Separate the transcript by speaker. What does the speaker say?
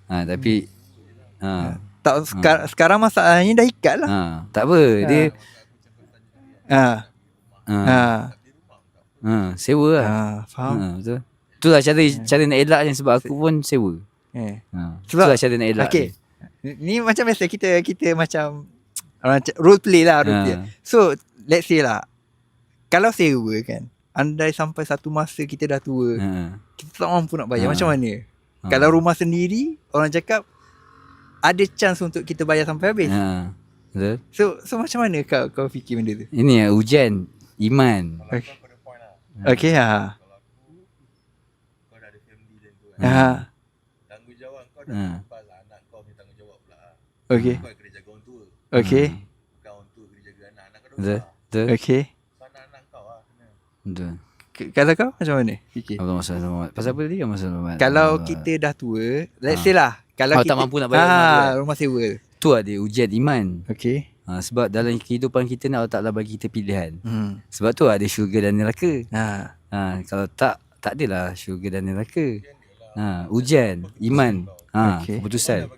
Speaker 1: Tapi
Speaker 2: tak sekarang masalahnya dah ikat lah.
Speaker 1: tak apa. Dia sewa lah.
Speaker 2: Faham.
Speaker 1: Betul. Itulah cara nak elaknya, sebab aku pun sewa.
Speaker 2: Sebab
Speaker 1: Itulah cara nak elak dia.
Speaker 2: Ni macam biasa kita macam role play lah, role play. So let's say lah, kalau sewa kan, andai sampai satu masa kita dah tua, kita tak mampu nak bayar, macam mana? Kalau rumah sendiri, orang cakap ada chance untuk kita bayar sampai habis.
Speaker 1: Betul.
Speaker 2: So macam mana kau fikir benda tu?
Speaker 1: Ini ujian iman.
Speaker 2: Okay.
Speaker 3: Kau dah ada family dan tu kan. Tanggungjawab kau dah lepas lah, anak kau punya tanggungjawab pula.
Speaker 2: Okay.
Speaker 3: Kau kena jaga orang tua.
Speaker 2: Okay.
Speaker 3: Bukan orang tua kena jaga anak kau.
Speaker 1: Betul.
Speaker 2: Okay.
Speaker 3: Anak kau lah.
Speaker 1: Betul.
Speaker 2: Kalau kau macam mana fikir?
Speaker 1: Allah Muhammad. Pasal apa tadi Muhammad Muhammad?
Speaker 2: Kalau kita dah tua, let's say lah, kalau kita
Speaker 1: tak mampu nak bayar
Speaker 2: rumah sewa.
Speaker 1: Tu lah dia ujian iman.
Speaker 2: Okay.
Speaker 1: Sebab dalam kehidupan kita ni Allah Ta'ala bagi kita pilihan. Sebab tu ada syurga dan neraka. Kalau tak adalah syurga dan neraka. Ujian iman. Keputusan.